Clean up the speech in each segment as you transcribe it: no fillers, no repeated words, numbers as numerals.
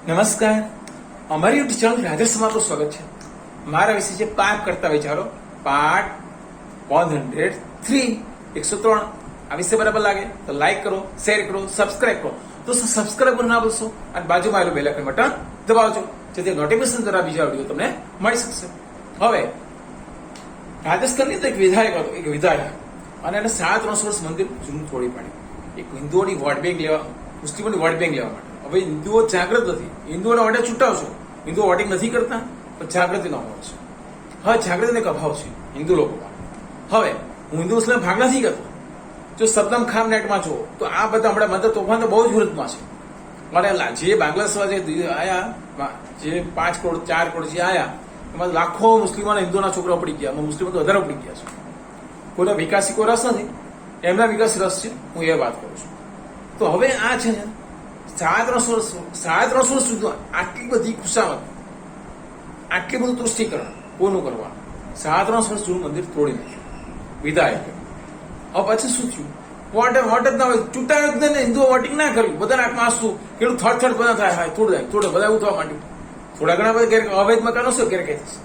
નમસ્કાર, અમારી YouTube channel રાજેશમાં આપનું સ્વાગત છે. મારા વિશે છે પાક કરતા વિચારો, પાર્ટ 103 103. આ વિશે બરાબર લાગે તો લાઈક કરો, શેર કરો, સબસ્ક્રાઇબ કરો. તો સબસ્ક્રાઇબ કરો ના ભૂલશો અને બાજુમાં આવેલું બેલ આઇકન બટન દબાવજો જેથી નોટિફિકેશન દ્વારા બીજા વિડીયો તમને મળી શકશે. હવે રાજસ્થાનની તો એક વિધાયક હતો, એક વિધાયક, અને એને 350 વર્ષ મંદિર જૂનું તોડી પાડ્યું. એક હિન્દુઓની વોટ બેંક લેવા, મુસ્લિમોની વોટ બેંક લેવા માટે. હવે હિન્દુઓ જાગૃત નથી, હિન્દુઓને વોટે છૂટાવશો, હિન્દુઓ વોટિંગ નથી કરતા, પણ જાગૃતિનો અભાવ છે. હવે જાગૃતિનો એક અભાવ છે હિન્દુ લોકોમાં. હવે હું હિન્દુ મુસ્લિમ ભાગ નથી કરતો. જો સદનમ ખાન નેટમાં જો તો આ બધા હમણાં મંદર તોફાન તો બહુ જ વિરુદ્ધમાં છે. અને જે બાંગ્લાદેશ જે આયા, જે 5 કરોડ 4 કરોડ જે આયા, એમાં લાખો મુસ્લિમો અને હિન્દુઓના છોકરાઓ પડી ગયા. મુસ્લિમો તો વધારે પડી ગયા છે. કોઈના વિકાસી કોઈ રસ નથી, એમના વિકાસ રસ છે, હું એ વાત કરું છું. તો હવે આ છે ને 350 વર્ષ સુધી આટલી બધી ખુશામત, આટલી બધું તુષ્ટિકરણ કોનું કરવાનું? 350 વર્ષ જૂનું મંદિર તોડી નાખ્યું વિધાયક. હવે પછી શું થયું? વોટ જ ના હોય, ચૂંટાયો જ નહીં, હિન્દુઓ વોટિંગ ના કર્યું, બધા આંખમાં આંસુ, કેટલું થડ બધા થાય, હા થોડું બધા એવું થવા માંડ્યું. થોડા ઘણા બધા અવૈધ મકાનો શું ગેરકાયદે થશે,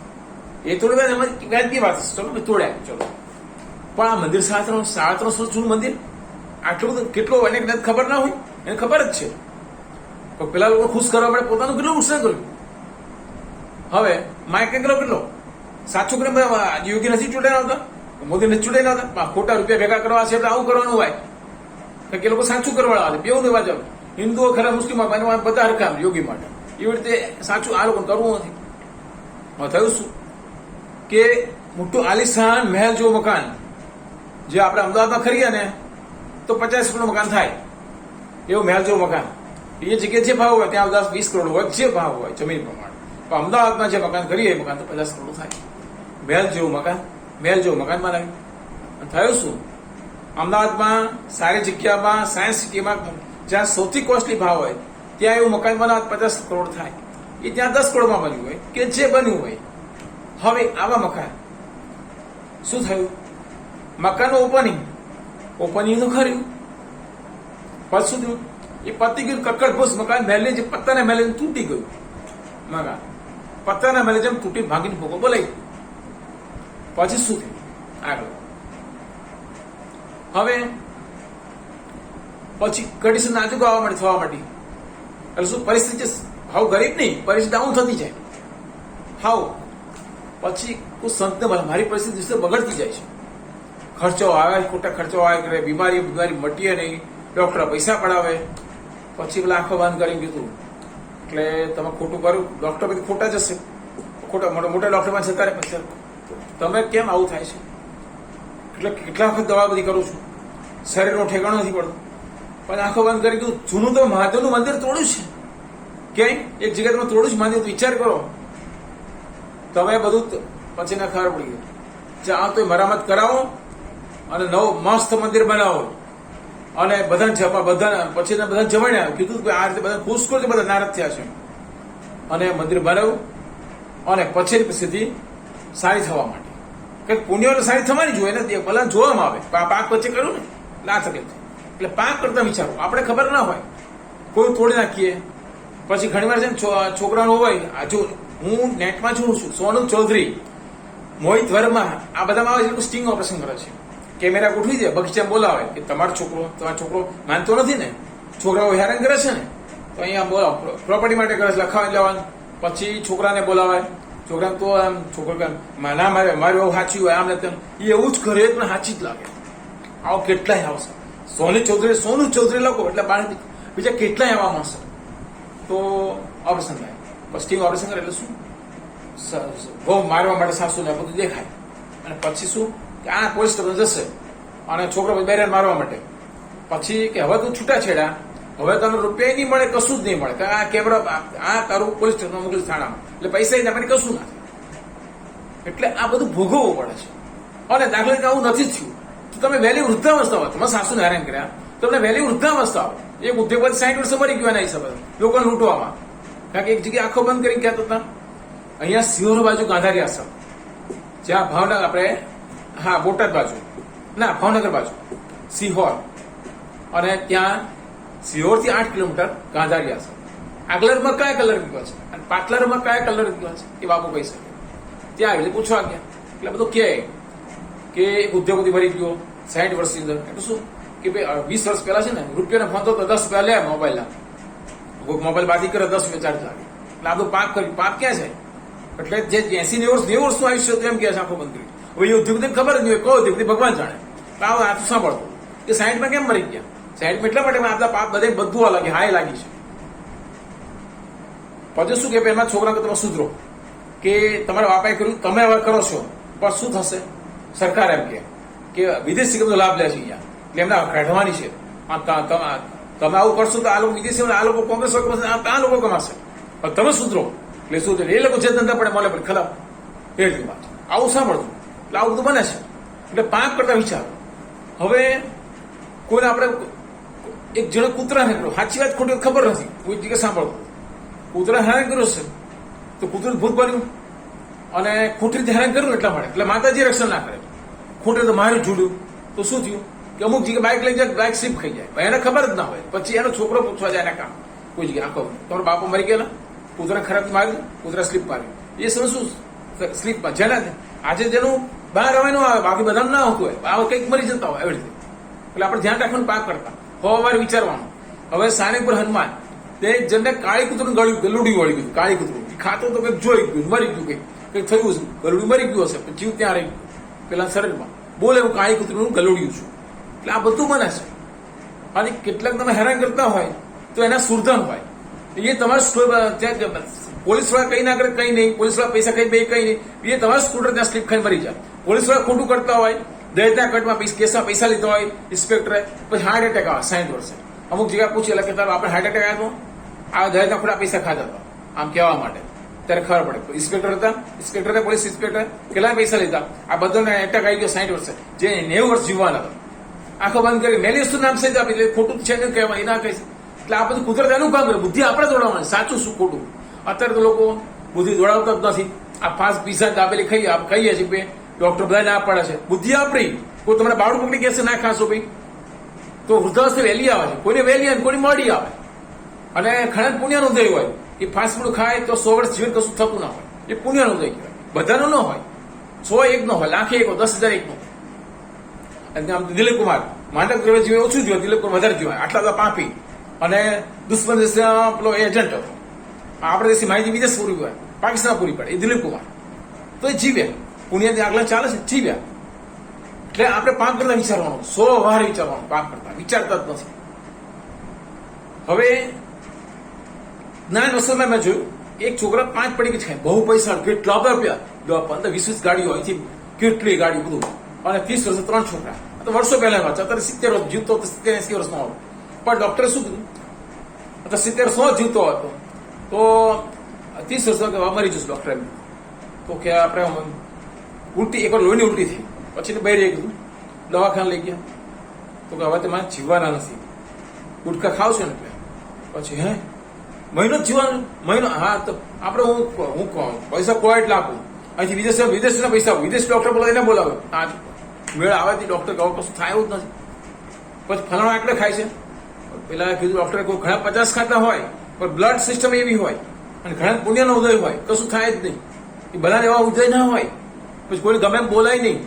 એ થોડી વાર વ્યાજબી વાત હશે, ચલો તોડ્યા, ચલો. પણ આ મંદિર 350 વર્ષ જૂનું મંદિર આટલું બધું કેટલો એને ખબર ના હોય, એને ખબર જ છે. પણ પેલા લોકો ખુશ કરવા માટે પોતાનું કેટલું નુકસાન કર્યું. હવે માઇક કેટલો સાચું કરીને યોગી નથી ચૂંટાઈ આવતા, મોદી નથી ચૂંટાઈ આવતા, ખોટા રૂપિયા ભેગા કરવા છે એટલે આવું કરવાનું હોય કે લોકો સાચું કરવા આવે. બેવું નહીં વાંચો, હિન્દુઓ ખરા, મુસ્લિમો બધા હરખામ યોગી માટે. એવી રીતે સાચું આ લોકો કરવું નથી. થયું શું કે મોટું આલિશાન મહેલ જેવું મકાન જે આપણે અમદાવાદમાં ખરીએ ને તો 50 કરોડનું મકાન થાય, એવું મહેલ જેવું મકાન. એ જગ્યાએ જે ભાવ હોય ત્યાં 10-20 કરોડ હોય, જે ભાવ હોય જમીન પ્રમાણે. પણ અમદાવાદમાં જે મકાન કરીએ એ મકાન તો 50 કરોડ થાય. મહેલ જેવું મકાનમાં લાગ્યું. થયું શું? અમદાવાદમાં સારી જગ્યામાં, સાયન્સ સિટીમાં, જ્યાં સૌથી કોસ્ટલી ભાવ હોય ત્યાં એવું મકાન બનાવવા 50 કરોડ થાય. એ ત્યાં 10 કરોડમાં બન્યું હોય કે જે બન્યું હોય. હવે આવા મકાન શું થયું? મકાનનું ઓપનિંગ તો ખર્યું, પછી શું થયું? એ પતી ગયું, કક્કડભૂસ મકાન, મહેલની જે પત્તાના મહેલ તૂટી ગયું મકાન. પત્તાના મહેલ જેમ તૂટી ભાગીને ભોગો બોલાઈ. પછી શું થયું આગળ? હવે પછી કન્ડિશન નાજુક થવા માંડી. એટલે શું પરિસ્થિતિ? હાવ ગરીબ નહીં, પરિસ્થિતિ ડાઉન થતી જાય. હાવ પછી કોઈ સંતને બોલે, મારી પરિસ્થિતિ દિવસે બગડતી જાય છે. ખર્ચો આવે, ખોટા ખર્ચો આવે કરે, બીમારી મટીએ નહીં, ડોક્ટર પૈસા પડાવે. પછી પેલા આંખો બંધ કરીને કીધું એટલે તમે ખોટું કર્યું, ડોક્ટર બધી ખોટા જશે, ખોટા મોટા ડોક્ટરમાં જતા રહે. પછી તમે કેમ આવું થાય છે? એટલે કેટલા વખત દવા બધી કરું છું, શરીરનું ઠેકાણું નથી પડતું. પણ આંખો બંધ કરી કીધું જૂનું તો મહાદેવનું મંદિર તોડ્યું છે, ક્યાંય એક જગ્યાએ તમે તોડ્યું છે મહાદેવ, વિચાર કરો તમે બધું. પછી ના ખબર પડી ગઈ, આ તો મરામત કરાવો અને નવું મસ્ત મંદિર બનાવો અને પછી બધા જમાડ્યા. કીધું કે આ રીતે બધા ખુશ કરો, બધા નારાજ થયા છે. અને મંદિર બનાવ્યું અને પછી સ્થિતિ સારી થવા માટે કંઈક પુણ્ય સારી થવાની જોઈએ ને, ભલા જોવામાં આવે. પાક વચ્ચે કર્યું ને ના તકલીફ. એટલે પાક કરતા વિચારો, આપણે ખબર ના હોય, કોઈ તોડી નાખીએ. પછી ઘણી વાર છે ને છોકરાનો હોય, જો હું નેટમાં જોઉં છું, સોનુ ચૌધરી, મોહિત વર્મા, આ બધામાં આવે છે, સ્ટિંગ ઓપરેશન કરે છે. કેમેરા ગોઠવી દે, બગીચામાં બોલાવે કે તમારો છોકરો માનતો નથી ને, છોકરાઓ હેરાન કરે છે ને, તો અહીંયા બોલાવો, પ્રોપર્ટી માટે કરે છે, લખાવી લેવાનું. પછી છોકરાને બોલાવે, છોકરાને તો આમ છોકરો ના મારે મારું સાચી હોય આમ ને એવું જ કરે, પણ સાચી જ લાગે. આવો કેટલાય આવશે. સોનુ ચૌધરી લોકો એટલે બીજા કેટલાય આવા માણસો. તો ઓપરેશન થાય, સ્ટિંગ ઓપરેશન કરે એટલે શું? બહુ મારવા માટે સાસુ ને બધું દેખાય. અને પછી શું કે આ પોલીસ સ્ટેશન જશે અને છોકરો બેરિયર મારવા માટે. પછી કે હવે તું છૂટાછેડા, હવે તમને રૂપિયા નહીં મળે, કશું જ નહીં મળે. આ કેમેરા આ તારું પોલીસ સ્ટેશન મોકલી થાણામાં, એટલે પૈસા આપણને કશું ના થાય. એટલે આ બધું ભોગવવું પડે છે. અને દાખલા કે આવું નથી થયું તો તમે વહેલી વૃદ્ધાવસ્થા હોય, તમે સાસુને હેરાન કર્યા, તમને વહેલી વૃદ્ધાવસ્થા આવે. એક ઉદ્યોગપતિ 60 વર્ષે મરી ગયો એના હિસાબે લોકોને લૂંટવામાં. કારણ કે એક જગ્યાએ આંખો બંધ કરી ગયા હતા. અહીંયા સિહોર બાજુ ગાંધારી આશ્રમ, જ્યાં ભાવનગર આપણે બોટાદ બાજુ ના ભાવનગર બાજુ સિહોર, અને ત્યાં સિહોરથી 8 કિલોમીટર ગાંધારી આશ્રમ. આ કલરમાં કયા કલર ગયો છે અને પાટલરમાં કયા કલર ગયો છે એ બાપુ કહી શકે. ત્યાં આવી પૂછવા ગયા એટલે બધું કહે કે એક ઉદ્યોગપતિ મરી ગયો 60 વર્ષની અંદર. એટલે શું કે ભાઈ 20 વર્ષ પહેલા છે ને રૂપિયાના ફોન તો 10 રૂપિયા લે મોબાઈલના, કોઈ મોબાઈલ બાકી કરે 10 રૂપિયા ચાર્જ લાગે. એટલે આ બધું પાપ કર્યું. પાપ ક્યાં છે? એટલે જે 80-90 વર્ષનું આયુષ્ય હતું એમ કે છે આખો બંધ કર્યું. હવે એ ઉદ્યોગપતિ ખબર જ નહીં હોય, કયો ઉદ્યોગપતિ ભગવાન જાણે. આ તો સાંભળતો કે 60માં કેમ મરી ગયા? 60માં એટલા માટે આપણા પાપ બધું અલગ હાય લાગી છે. પછી શું કે એમના છોકરા તમે સુધરો કે તમારા બાપાએ કર્યું તમે હવે કરો છો, પણ શું થશે? સરકાર એમ કે વિદેશી બધો લાભ લે છે અહીંયા, એટલે એમને કાઢવાની છે. તમે આવું કરશો તો આ લોકો વિદેશી, આ લોકો કોંગ્રેસ આ લોકો કમાશે, પણ તમે સુધરો એટલે શું એ લોકો જે ધંધા પડે મળે પડે ખરાબ એ જ વાત. આવું સાંભળતું એટલે આવું બધું બને છે. એટલે પાપ કરતા વિચારો. હવે કોઈને આપણે એક જણે કૂતરાને કર્યો, સાચી વાત ખોટી ખબર નથી, કોઈ જગ્યાએ સાંભળતું કૂતરા હેરાન કર્યો છે તો કૂતરું ભૂત બન્યું અને ખોટી રીતે હેરાન કર્યું એટલા માટે. એટલે માતાજી રક્ષણ ના કરે. ખોટી તો મારું જોડ્યું તો શું થયું કે અમુક જગ્યાએ બાઇક લઈ જાય, બાઇક સ્લીપ ખાઈ જાય, એને ખબર જ ના હોય. પછી એનો છોકરો પૂછવા જાય એના કામ કોઈ જગ્યાએ આખો તમારો બાપો મરી ગયેલા, કૂતરા ખરાબ માર્યું, કૂતરા સ્લીપ માર્યું, એ શું સ્લીપમાં જેના આજે જેનું બહાર આવે ન આવે, બાકી બધા ના હોતું હોય, આ કંઈક મરી જતા હોય એવી રીતે. એટલે આપણે ધ્યાન રાખવાનું પાક કરતા હોવારે વિચારવાનું. હવે સાનેપુર હનુમાન તે જેને કાળી કૂતરું ગળ્યું, ગલુડી વળી ગયું, કાળી કૂતરું ખાતો તો કંઈક જોઈ ગયું, મરી ગયું, કંઈક થયું છે, ગલુડી મરી ગયું હશે, જીવ ત્યાં રહી ગયું પેલા શરીરમાં. બોલે હું કાળી કૂતરું ગલુડિયું છું. એટલે આ બધું બને છે. અને કેટલાક તમે હેરાન કરતા હોય તો એના સુરધન હોય, એ તમારા પોલીસ વાળા કઈ ના કરે કઈ નહીં, પોલીસ વાળા પૈસા કઈ નહીં, એ તમારા સ્કૂટર ત્યાં સ્લીપ ખાઈને મરી જાય. પોલીસ વાળા ખોટું કરતા હોય, દહેતા કટમાં કેસમાં પૈસા લીધા હોય ઇન્સ્પેક્ટરે, પછી હાર્ટ એટેક આવે 60 વર્ષે. અમુક જગ્યા પૂછી એટલે કે તારો આપણે હાર્ટ એટેક આવ્યો, આ દહેતા ખોટા પૈસા ખાધા હતા આમ કહેવા માટે. ત્યારે ખબર પડે ઇન્સ્પેક્ટર હતા, ઇન્સ્પેક્ટર પોલીસ ઇન્સ્પેક્ટર કેટલા પૈસા લીધા, આ બધાને એટેક આવી ગયો 60 વર્ષે, જે 90 વર્ષ જીવવાના હતા. આંખો બંધ કરી મેલિયસ નામ સહિત આપી દે, ખોટું છે ને કહેવાય એ ના કહી. એટલે આ બધું કુદરત એનું કામ કરે, બુદ્ધિ આપણે દોડાવવાની, સાચું શું ખોટું. અત્યારે તો લોકો બુદ્ધિ દોડાવતા જ નથી. આ ફાસ્ટ પીઝા દાબેલી કહીએ છીએ કે ડોક્ટર બધા ના પાડે છે, બુદ્ધિ આપણી. કોઈ તમને બાવડું પકડી કહેશે ના ખાશો ભાઈ તો વૃદ્ધાવસ્થે વહેલી આવે છે, કોઈને વહેલી આવે કોઈને મોડી આવે. અને ખરાબ પુણ્યનું ઉદય હોય, એ ફાસ્ટ ફૂડ ખાય તો 100 વર્ષ જીવન કશું થતું ના હોય, એ પુણ્યનું ઉદય કહેવાય. બધાનું ન હોય, 100 નો હોય, લાખે 1 હોય, 10,000 1 નો. દિલીપ કુમાર માંડક દ્રવ્ય જીવે ઓછું જીવે, દિલીપ કુમાર વધારે જીવાય, આટલા બધા પાપી અને દુશ્મન દેશ પેલો એજન્ટ હતો. આપણે દેશની માહિતી વિદેશ પૂરી પડે, પાકિસ્તાન પૂરી પડે, એ દિલીપ કુમાર તો એ જીવ્યા, પુણ્યથી આગળ ચાલે છે, જીવ્યા. એટલે આપણે પાપ કરતા વિચારવાનું, 100 વાર વિચારવાનું, પાપ કરતા વિચારતા જ નથી. હવે નાના વસ્તુમાં મેં જોયું એક છોકરા 5 પડી ખાય, બહુ પૈસા, કેટલા રૂપિયા, 15-20 ગાડીઓ, અહીંથી કેટલી ગાડી બધું, અને 30 વર્ષે 3 છોકરા. તો વર્ષો પહેલા વાત, અત્યારે 70 વર્ષ જીવતો હતો, 70-80 વર્ષનો હતો. પણ ડોક્ટરે શું કીધું, અત્યારે 70-100 જીવતો હતો તો 30 વર્ષ મરી જશે ડોક્ટરે. તો કે આપણે ઉલટી, એકવાર લોહીની ઉલટી થઈ, પછી બહાર કીધું દવાખાને લઈ ગયા. તો કે હવે તમારે જીવવાના નથી, ગુટખા ખાવ છો ને એટલે. પછી મહિનો જ જીવવાનું, મહિનો. હા તો આપણે હું પૈસા કોઈ એટલે આપું, અહીંથી વિદેશના પૈસા, વિદેશ ડોક્ટર બોલાવે એને બોલાવે, આ મેળ આવાથી ડોક્ટર કહો કશું થાય એવું જ નથી. પછી ફલાણા આંકડે ખાય છે, પેલા કીધું ડોક્ટરે કોઈ ઘણા 50 ખાતા હોય, પણ બ્લડ સિસ્ટમ એવી હોય અને ઘણા પુણ્યનો ઉદય હોય, કશું થાય જ નહીં. એ બધાને એવા ઉદય ના હોય, પછી કોઈ ગમે એમ બોલાય નહીં.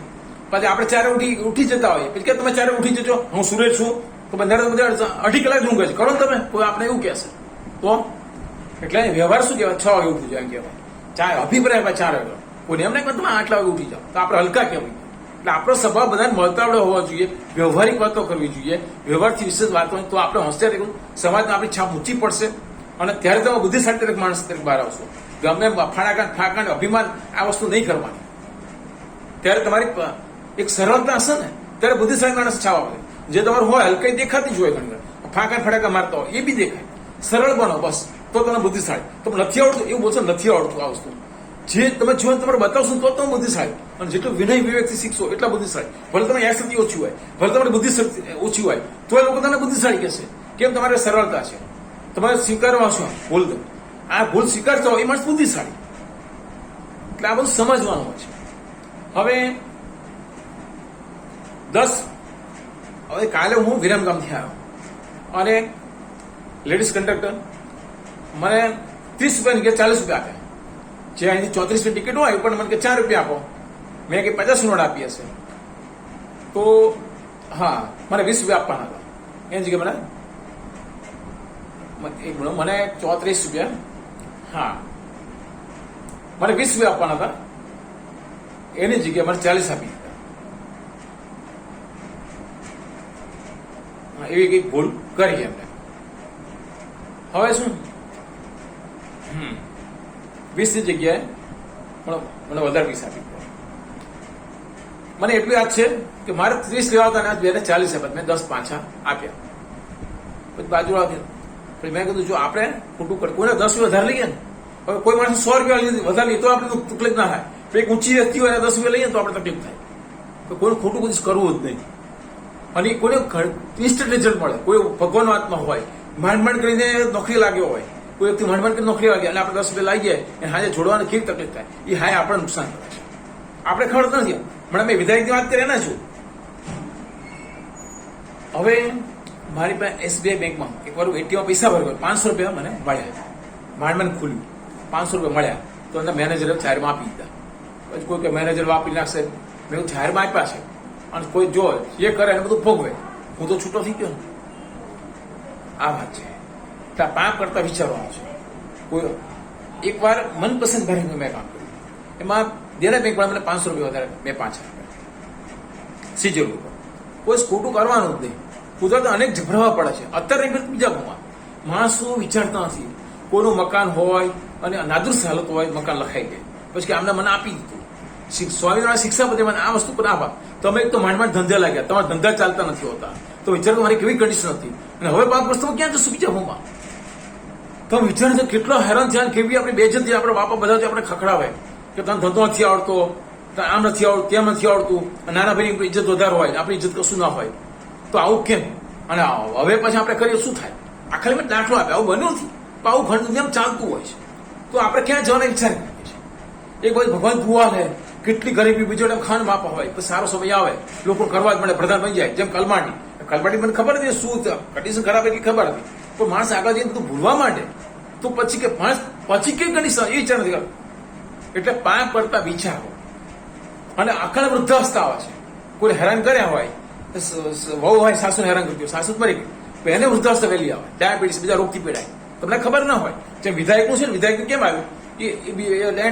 પછી આપણે 4 ઉઠી જતા હોય, પછી કે તમે 4 ઉઠી જજો, હું સુરેશ છું, તો બધા 2.5 કલાક ઊંઘે છે, કરો ને તમે, કોઈ આપણે એવું કહેશે તો. એટલે વ્યવહાર શું કહેવાય, 6 વાગે ઉઠી જાય એમ કહેવાય. અભિપ્રાય 4 વાગે, કોઈને એમ નહીં તમે 8 વાગે ઉઠી જાઓ તો આપણે હલકા કહેવાય. એટલે આપણો સ્વભાવ બધાને મળતાવડો હોવો જોઈએ, વ્યવહારિક વાતો કરવી જોઈએ, વ્યવહારથી વિશેષ વાતો તો આપણે હોશિયાર સમાજમાં આપણી છાપ ઊંચી પડશે. અને ત્યારે તમે બુદ્ધિશાળી તરીકે માણસ તરીકે બહાર આવશો. ગમે ફાકાંડ અભિમાન આ વસ્તુ નહીં કરવાની. ત્યારે તમારી એક સરળતા હશે ને ત્યારે બુદ્ધિશાળી માણસ છાવા પડે. જે તમારું હોય હલકાઈ દેખાતી જ હોય, ઘણી ફાંકા ફટાકા મારતા હોય એ બી દેખાય. સરળ બનો બસ, તો તમે બુદ્ધિશાળી. તમને નથી આવડતું એવું બોલશો, નથી આવડતું આ વસ્તુ, જે તમે જીવન તમારે બતાવશો તો તમે બુદ્ધિશાળી. અને જેટલું વિનય વિવેકથી શીખશો એટલા બુદ્ધિશાળી. ભલે તમે યાદશક્તિ ઓછી હોય, ભલે તમારી બુદ્ધિશક્તિ ઓછી હોય, તો એ લોકો તમને બુદ્ધિશાળી કહેશે. કેમ? તમારે સરળતા છે, તમારે સ્વીકારવા છો ભૂલ. આ ભૂલ સ્વીકારતા હોય એ માણસ બુદ્ધિશાળી. એટલે આ બધું સમજવાનું હોય છે. હવે કાલે હું વિરમગામથી આવ્યો અને લેડીઝ કંડક્ટર મને 30 રૂપિયાની કે 40 રૂપિયા આપ્યા. જે અહીંથી 34 રૂપિયા ટિકિટ હોય પણ મને કે 4 રૂપિયા આપો. મેં કે 50 નોટ આપી હશે. તો હા, મને 20 રૂપિયા આપવાના હતા. એની જગ્યાએ મને 34 રૂપિયા, હા મને 20 રૂપિયા આપવાના હતા. એની જગ્યાએ મને 40 આપી દીધા. એવી કઈ ભૂલ કરી એમને. હવે શું 20 ની જગ્યાએ મને વધારે પૈસા આપી દીધા. મને એટલું યાદ છે કે મારે 30 લેવા હતા ને બેને 40 આપ્યા. મેં 10 પાછા આપ્યા. પછી બાજુ પછી મેં કીધું જો આપણે ખોટું કરી કોઈને 10 રૂપિયા વધારે લઈએ ને, હવે કોઈ માણસ 100 રૂપિયા વધારે લઈએ તો આપણે તકલીફ ના થાય. એક ઊંચી વ્યક્તિ હોય 10 રૂપિયા લઈએ તો આપણે તકલીફ થાય. તો કોઈને ખોટું બધું કરવું જ નહીં. અને કોઈને ઇન્સ્ટન્ટ રિઝલ્ટ મળે. કોઈ ભગવાનનો આત્મા હોય, માંડ કરીને નોકરી લાગ્યો હોય, કોઈ વ્યક્તિ માંડ કરીને નોકરી લાગે અને આપણે 10 રૂપિયા લાગીએ અને હાજે જોડવાને કેવી તકલીફ થાય, એ હાય આપણે નુકસાન કરે છે. આપણે ખબર નથી. મને મેં વિધાયકની વાત કરી એના છું. હવે મારી પાસે SBI બેંકમાં એકવાર એટીએમ પૈસા ભર્યો, 500 રૂપિયા મને મળ્યા. માંડ ખુલ્યું 500 રૂપિયા મળ્યા. તો એના મેનેજરે જાહેરમાં આપી દીધા. પછી કોઈ કે મેનેજર વાપરી નાખશે. મેં જાહેરમાં આપ્યા છે અને કોઈ જો એ કરે એને બધું ભોગવે. હું તો છૂટો થઈ ગયો ને. આ વાત છે. એટલે પાપ કરતા વિચારવાનું છે. કોઈ એકવાર મનપસંદ બેંકનું મેં કામ કર્યું. એમાં દેના બેંક વાળા મને 500 રૂપિયા વધારે મેં પાછા આપ્યા સીજર ઉપર. કોઈ ખોટું કરવાનું જ નહીં. કુદરત અનેક ઝઘડવા પડે છે. અત્યારે બીજા ગામમાં માણસો વિચારતા નથી. કોઈનું મકાન હોય અને નાદુરસ્ત હાલત હોય, મકાન લખાઈ જાય પછી કે આમને મને આપી દીધું. સ્વામિનારાયણ શિક્ષા બધે મને આ વસ્તુ પર આપા. તમે એક તો માંડ ધંધે લાગ્યા, તમારા ધંધા ચાલતા નથી હોતા. તો વિચારો મારી કેવી કન્ડિશન હતી. અને હવે 5 વર્ષ તમે ક્યાં જશો બીજા ગામમાં? તમે વિચારો કેટલો હેરાન થયા, કેવી આપણી બેજતી, આપણે બાપા બધા આપણે ખખડાવે કે તને ધંધો નથી આવડતો, આમ નથી આવડતું, તેમ નથી આવડતું. નાના ભાઈની ઇજ્જત વધારે હોય, આપણી ઇજ્જત કશું ના હોય. તો આવું કેમ? અને હવે પછી આપણે કરીએ શું થાય? આખા મેં દાખલો આપે આવું બન્યું નથી. પણ આવું ઘણું દુનિયામાં ચાલતું હોય છે. તો આપણે ક્યાં જવાના વિચાર કરીએ છીએ? એક બાજુ ભગવાન દુઆ લે, કેટલી ગરીબી, બીજો ટાઈમ ખાંડ માપા હોય, તો સારો સમય આવે લોકો કરવા જ મળે, પ્રધાન બની જાય. જેમ કલમાટી મને ખબર હતી શું કન્ડિશન ખરાબ એટલી ખબર હતી. પણ માણસ આગળ જઈને બધું ભૂલવા માંડે તો પછી કે માણસ પછી કઈ કન્ડિશન એ વિચાર નથી કરતો. એટલે પાપ કરતા વિચારો. અને આખા વૃદ્ધાવસ્થા આવે છે. કોઈ હેરાન કર્યા હોય, વહુ હોય સાસુને હેરાન કર્યું, સાસુ મરી ગઈ, એને વૃદ્ધાવસ્થા વહેલી આવે, ડાયાબિટીસ બીજા રોગથી પીડાય. તમને ખબર ના હોય. જેમ વિધાયકનું છે ને, વિધાયકનું કેમ આવ્યું એ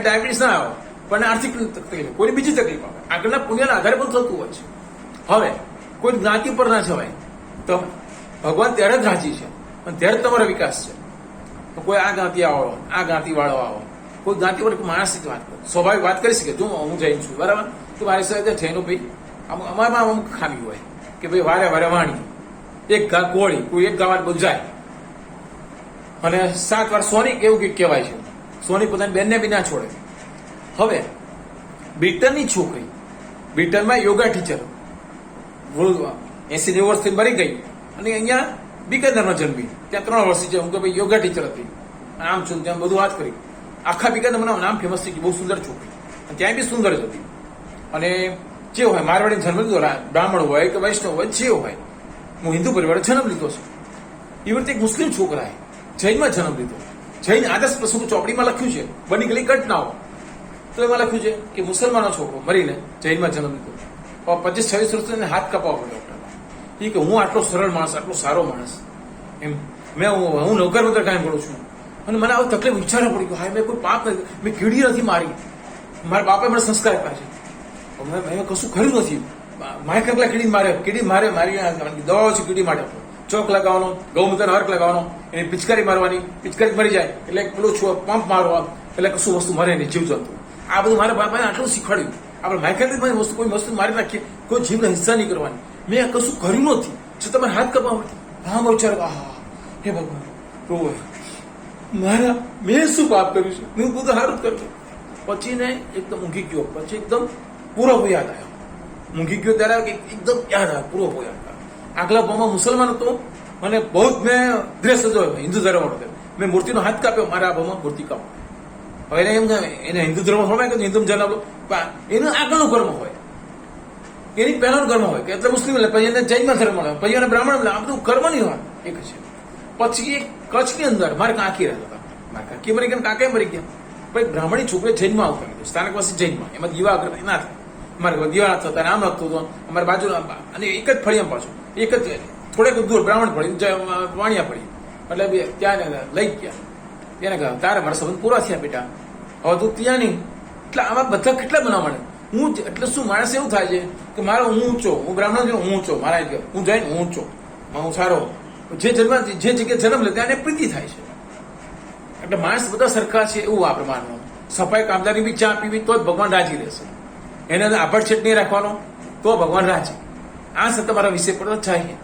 ડાયાબિટીસ ના આવે પણ આર્થિક તકલીફ, કોઈ બીજી તકલીફ આવે. આગળના પુણ્યના આધારે પણ થતું હોય છે. હવે કોઈ જ્ઞાતિ પર ના જવાય. તો ભગવાન ત્યારે જ રાજી છે અને ત્યારે જ તમારો વિકાસ છે. તો કોઈ આ જ્ઞાતિ આવો, આ જ્ઞાતિ વાળો આવો, કોઈ જ્ઞાતિ પર માણસની વાત કરે, સ્વાભાવિક વાત કરી શકે. જો હું જૈન છું, બરાબર, તો મારી સાથે જૈનો ભાઈ અમારામાં અમુક ખામી હોય કે ભાઈ વારે વારે વાણી, એક ગા કોળી, કોઈ એક ગાવા બધું જાય અને 7 વાર સોની કેવું કંઈક કહેવાય છે. સોની પોતાની બેનને બી ના છોડે. હવે બ્રિટનની છોકરી, બ્રિટનમાં યોગા ટીચર 80-90 વર્ષથી મરી ગઈ અને અહીંયા બિકાનેરમાં જન્મી. ત્યાં 3 વર્ષથી છે. હું તો ભાઈ યોગા ટીચર હતી, આમ છું ત્યાં બધું વાત કરી. આખા બિકાનેર મને નામ ફેમસ થઈ ગયું. બહુ સુંદર છોકરી, ત્યાં બી સુંદર જ હતી. અને જે હોય મારવાડી જન્મ લીધો, બ્રાહ્મણ હોય કે વૈષ્ણવ હોય, જે હોય, હું હિન્દુ પરિવારે જન્મ લીધો છે. એવી રીતે એક મુસ્લિમ છોકરાએ જૈનમાં જન્મ લીધો. જૈન આદર્શ પ્રસંગ ચોપડીમાં લખ્યું છે, બની ગયેલી ઘટનાઓ. તો એમાં લખ્યું છે કે મુસલમાનો છોકરો મરીને જૈનમાં જન્મ લીધો, 25-26 વર્ષથી હાથ કપાવવા પડ્યો ડોક્ટર. એ કે હું આટલો સરળ માણસ, આટલો સારો માણસ, એમ હું નોકર વગર કામ કરું છું અને મને આવું તકલીફ વિચારવા પડી ગયું. હા, મેં કોઈ પાપ નથી, મેં કીડી નથી મારી, મારા બાપાએ મને સંસ્કાર આપ્યા છે, મેં કશું કર્યું નથી. મારે કેટલા કીડી મારે મારી દવાઓ છે કીડી માટે. ચોક લગાવવાનો, ગૌમૂત્ર હર્ક લગાવવાનો, એની પિચકારી મારવાની, પિચકારી મરી જાય એટલે પેલું પંપ મારવા, એટલે કશું વસ્તુ મરે નહીં, જીવ જંતુ. આ બધું મારા બાપાએ આટલું શીખવાડ્યું. આપણે માઇકલની વસ્તુ, કોઈ વસ્તુ મારી નાખીએ, કોઈ જીવનો હિસ્સા નહીં કરવાની. મેં કશું કર્યું નથી, જો તમારે હાથ કપાવા. હા, વિચારો, હા હે ભગવાન, રોવે મેં શું પાપ કર્યું છે, હું બધું સારું જ કરું છું. પછી ને એકદમ ઊંઘી ગયો. પછી એકદમ પૂરો યાદ આવ્યો. ઊંઘી ગયો ત્યારે એકદમ યાદ આવ્યો, પૂરો યાદ આવ્યો. આગલા ભાવમાં મુસલમાન હતો અને બહુ જ મેં દ્વેષ હતો હિન્દુ ધર્મ હતો. મેં મૂર્તિનો હાથ કાપ્યો, મારા આ ભાવમાં મૂર્તિ કાપો. હવે એને હિન્દુ ધર્મ હોય કે હિન્દુ જન્મ, એનું આગળનું કર્મ હોય, એની પહેલાનું કર્મ હોય કે એટલે મુસ્લિમ, પછી એને જૈન ધર્મ મળે, પછી એને બ્રાહ્મણ મળે. આ બધું કર્મ નહીં હોય, એક છે. પછી એક કચ્છની અંદર મારે કાંકી રહેતા હતા, મારા કાકી મરી ગયા, કાકા મરી ગયા. ભાઈ બ્રાહ્મણી છોકરી જૈનમાં આવતા કીધું, સ્થાનકવાસી જૈનમાં, એમાં દીવા આગળ ના થાય. અમારે દીવા ના થતા, આમ લાગતું હતું. અમારી બાજુ અને એક જ ફળિયામાં પાછું, એક જ થોડેક દૂર બ્રાહ્મણ ફળી, વાણિયા ફળી, એટલે ત્યાં લઈ ગયા. તેને કહ્યું તારે મારા સંબંધ પૂરા થયા બેટા, હવે તું ત્યાં નહીં. એટલે આમાં બધા કેટલા બનાવ મળે. હું એટલે શું માણસ એવું થાય છે કે મારો હું ઊંચો, હું બ્રાહ્મણ છું, હું ઊંચો, મારા હું જઈને હું ઊંચો, હું સારો. જે જગ્યાએ જન્મ લે ત્યાં એને પ્રીતિ થાય છે. એટલે માણસ બધા સરખા છે એવું આપણે માનવાનું. સફાઈ કામદારી બી ચા પીવી તો જ ભગવાન રાજી રહેશે. એને આભડછેટ નહીં રાખવાનો તો ભગવાન રાજી. આ તમારા વિષય પર ચાહીએ.